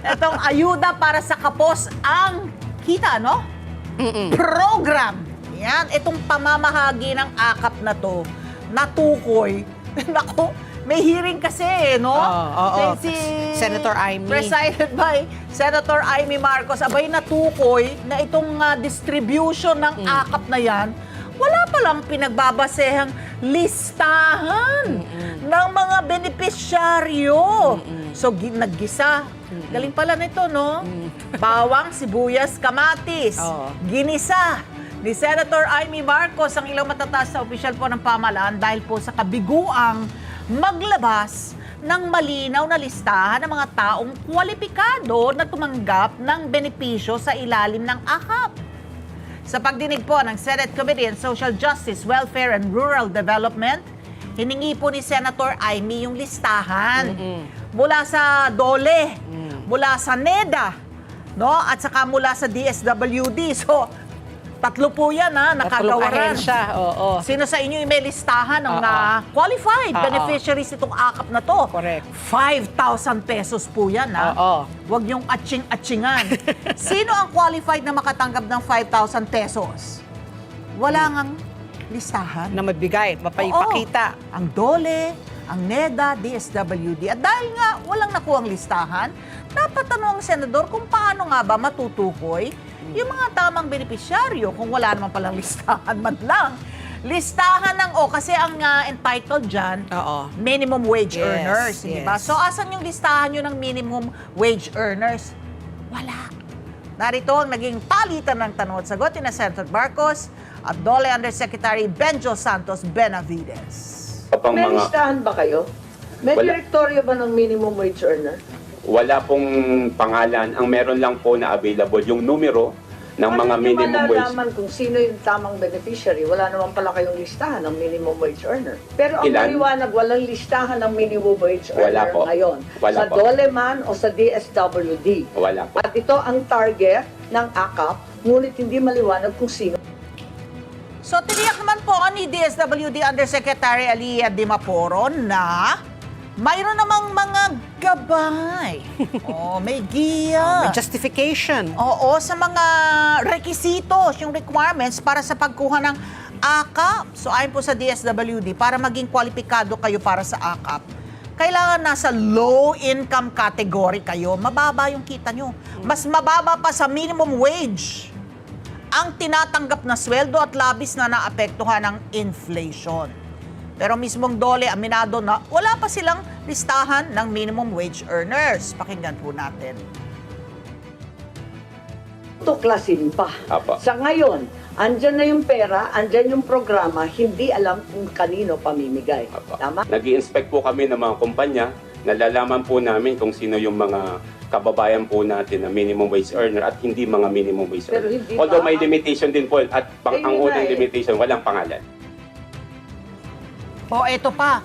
Itong ayuda para sa kapos ang kita, no? Program. Yan, itong pamamahagi ng akap na to, natukoy. Naku, may hearing kasi, no? Oo. Si Senator Amy. Presided by Senator Amy Marcos. Abay, natukoy na itong distribution ng akap na yan, wala palang pinagbabasehang listahan ng mga benepisyaryo. So, naggisa. Galing pala nito, no? Bawang, sibuyas, kamatis. Oo. Ginisa ni Senator Amy Marcos ang ilang matataas na opisyal po ng pamahalaan dahil po sa kabiguang maglabas ng malinaw na listahan ng mga taong kwalipikado na tumanggap ng benepisyo sa ilalim ng akap. Sa pagdinig po ng Senate Committee on Social Justice, Welfare and Rural Development, hiningi po ni Senator Amy yung listahan mula sa DOLE, mula sa NEDA, no? At saka mula sa DSWD. So, tatlo po yan, nakagawaran. ahensya, oo. Sino sa inyo yung may listahan ng qualified beneficiaries itong akap na to? Correct. 5,000 pesos po yan, Oo. Huwag yung atching-atchingan. Sino ang qualified na makatanggap ng 5,000 pesos? Wala ngang listahan. Na mabigay, mapapakita. Oo. Ang DOLE, ang NEDA, DSWD. At dahil nga walang nakuhang listahan, dapat tanong ang senador kung paano nga ba matutukoy yung mga tamang benepisyaryo kung wala naman palang listahan man lang. Listahan ng, kasi ang entitled dyan, Oo. minimum wage Yes, earners, di ba? yes. So, asan yung listahan nyo ng minimum wage earners? Wala. Narito ang naging palitan ng tanong at sagot ni Senator Marcos at DOLE Undersecretary Benjo Santos Benavides. May listahan ba kayo? May Wala. direktoryo ba ng minimum wage earner? Wala pong pangalan. Ang meron lang po na available yung numero ng mga minimum wage. Malalaman kung sino yung tamang beneficiary. Wala naman pala kayong listahan ng minimum wage earner. Pero ang Ilan? maliwanag, walang listahan ng minimum wage Wala earner po. ngayon. Wala sa po. DOLE man o sa DSWD. Wala po. At ito ang target ng AKAP, ngunit hindi maliwanag kung sino. So, tiniyak naman po ni DSWD Undersecretary Aliyah Dimaporo na mayroon namang mga gabay. May giya. May justification. Oo, sa mga requisitos, yung requirements para sa pagkuha ng AKAP. So, ayon po sa DSWD, para maging kwalipikado kayo para sa AKAP, kailangan nasa low income category kayo. Mababa yung kita nyo. Mas mababa pa sa minimum wage ang tinatanggap na sweldo at labis na naapektuhan ng inflation. Pero mismong DOLE, aminado na wala pa silang listahan ng minimum wage earners. Pakinggan po natin. Tuklasin pa. Apa. Sa ngayon, andyan na yung pera, andyan yung programa, hindi alam kung kanino pamimigay. Apa. Tama? Nag-i-inspect po kami ng mga kumpanya. Nalalaman po namin kung sino yung mga kababayan po natin na minimum wage earner at hindi mga minimum wage Pero earner. hindi Although pa- may limitation din po at Eh, ang yun unang na eh. limitation, walang pangalan. O, eto pa.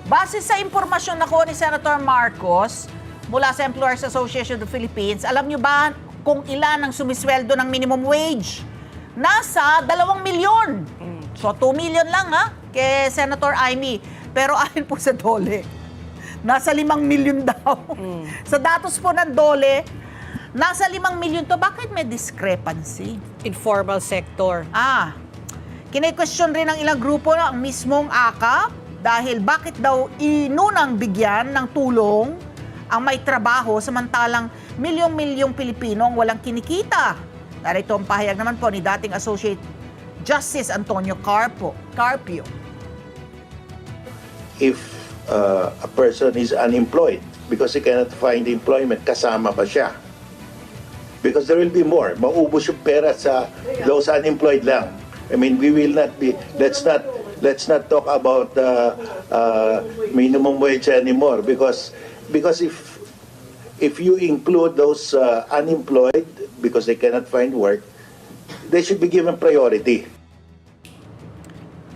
Base sa impormasyon na ko ni Senator Marcos mula sa Employers Association of the Philippines, alam nyo ba kung ilan ang sumisweldo ng minimum wage? Nasa 2 milyon. So, 2 million lang kay Senator Amy. Pero ayon po sa DOLE, nasa 5 milyon daw. Sa datos po ng DOLE, nasa 5 milyon to. Bakit may discrepancy? Informal sector. Kine-question rin ng ilang grupo ang mismong AKAP dahil bakit daw inunang bigyan ng tulong ang may trabaho samantalang milyong-milyong Pilipino ang walang kinikita. Narito ang pahayag naman po ni dating Associate Justice Antonio Carpio. If a person is unemployed because he cannot find employment, kasama ba siya? Because there will be more. Maubos yung pera sa those unemployed lang. I mean, we will not be, let's not talk about minimum wage anymore because if you include those unemployed because they cannot find work, they should be given priority.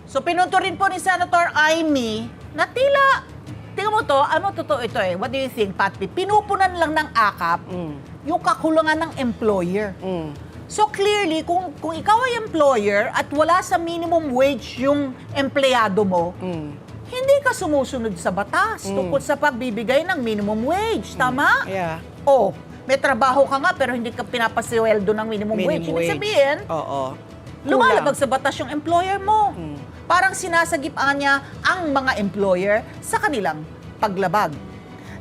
So pinunto rin po ni Senator Amy na tila, tingnan mo to, totoo ito What do you think, Patpi? Pinupunan lang ng AKAP yung kakulangan ng employer. So clearly, kung ikaw ay employer at wala sa minimum wage yung empleyado mo, hindi ka sumusunod sa batas tungkol sa pagbibigay ng minimum wage. Tama? Yeah. O, may trabaho ka nga pero hindi ka pinapasweldo ng minimum wage. Ibig sabihin, Oo. lumalabag sa batas yung employer mo. Parang sinasagip-an niya ang mga employer sa kanilang paglabag.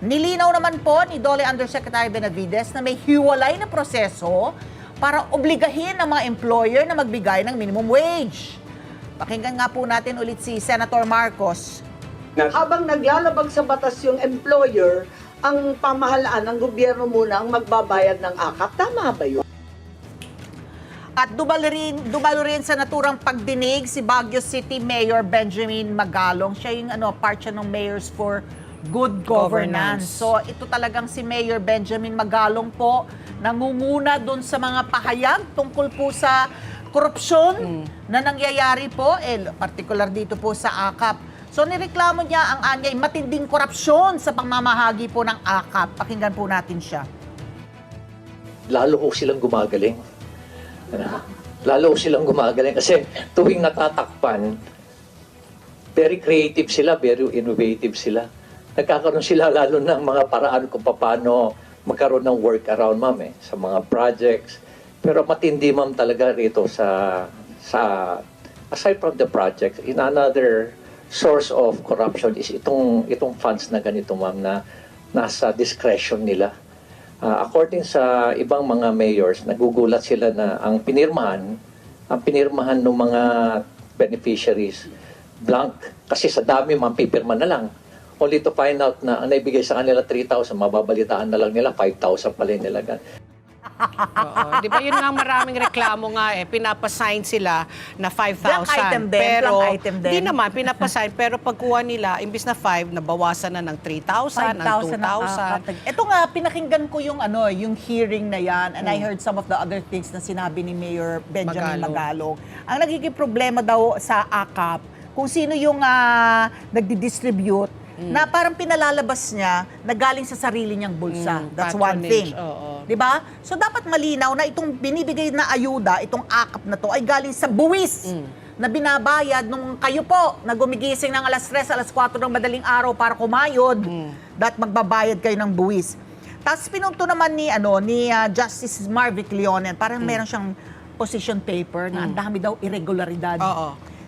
Nilinaw naman po ni Dole Undersecretary Benavides na may hiwalay na proseso para obligahin ang mga employer na magbigay ng minimum wage. Pakinggan nga po natin ulit si Senator Marcos. Habang naglalabag sa batas yung employer, ang pamahalaan ng gobyerno muna ang magbabayad ng akap. Tama ba yun? At dumalo rin sa naturang pagdinig si Baguio City Mayor Benjamin Magalong. Siya yung part siya ng Mayors for Good Governance. So ito talagang si Mayor Benjamin Magalong po nangunguna doon sa mga pahayag tungkol po sa korupsyon na nangyayari po, particular dito po sa AKAP. So nireklamo niya ang anyay matinding korupsyon sa pamamahagi po ng AKAP. Pakinggan po natin siya. Lalo ho silang gumagaling. Lalo ho silang gumagaling kasi tuwing natatakpan, very creative sila, very innovative sila. Nagkakaroon sila lalo ng mga paraan kung paano magkaroon ng workaround, ma'am, sa mga projects. Pero matindi, ma'am, talaga rito sa aside from the projects, in another source of corruption is itong funds na ganito, ma'am, na nasa discretion nila. According sa ibang mga mayors, nagugulat sila na ang pinirmahan ng mga beneficiaries blank. Kasi sa dami, ma'am, pipirma na lang. Only to find out na ang naibigay sa kanila 3,000, mababalitaan na lang nila 5,000 pala yung nilagan. Oo. Di ba yun nga maraming reklamo nga pinapasign sila na 5,000. Blank item din, Pero blank item din. di naman pinapasign, pero pagkuha nila, imbis na 5, nabawasan na ng 3,000, ng 2,000. Ito nga, pinakinggan ko yung yung hearing na yan and I heard some of the other things na sinabi ni Mayor Benjamin Magalong. Ang nagiging problema daw sa AKAP, kung sino yung nagdi-distribute, na parang pinalalabas niya na galing sa sarili niyang bulsa. That's one thing. Oo. 'Di ba? So dapat malinaw na itong binibigay na ayuda, itong AKAP na to ay galing sa buwis na binabayad nung kayo po na gumigising ng alas 3, alas 4 ng madaling araw para kumayod. Dapat magbabayad kayo ng buwis. Tapos pinunto naman ni Justice Marvic Leonen, parang meron siyang position paper na ang dami daw irregularidad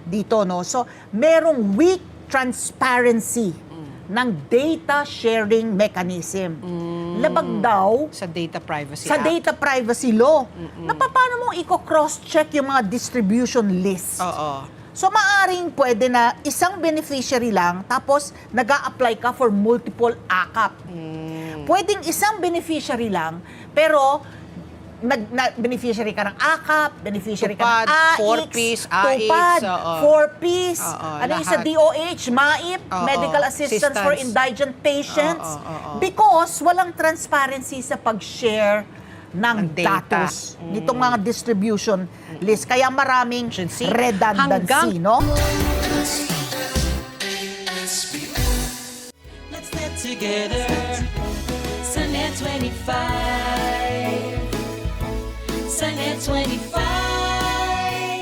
dito, no? So, merong weak transparency ng data sharing mechanism. Labag daw Sa data privacy sa act. data privacy law. Na paano mo i-cross-check yung mga distribution list? Oo. So maaring pwede na isang beneficiary lang tapos nag-a-apply ka for multiple AKAP. Pwedeng isang beneficiary lang pero beneficiary ka ng AKAP, beneficiary ka ng Tupad, AIX, 4Ps, AIX, Tupad, oo. 4Ps, Oo, ano yung sa lahat. DOH, MAIP, Oo, Medical Assistance for assistance. Indigent Patients. Oo. Because walang transparency sa pag-share ng Ng data. datos nitong mga distribution list. Kaya maraming Redundancy. redundancy, no? Let's get together. Sunday 25.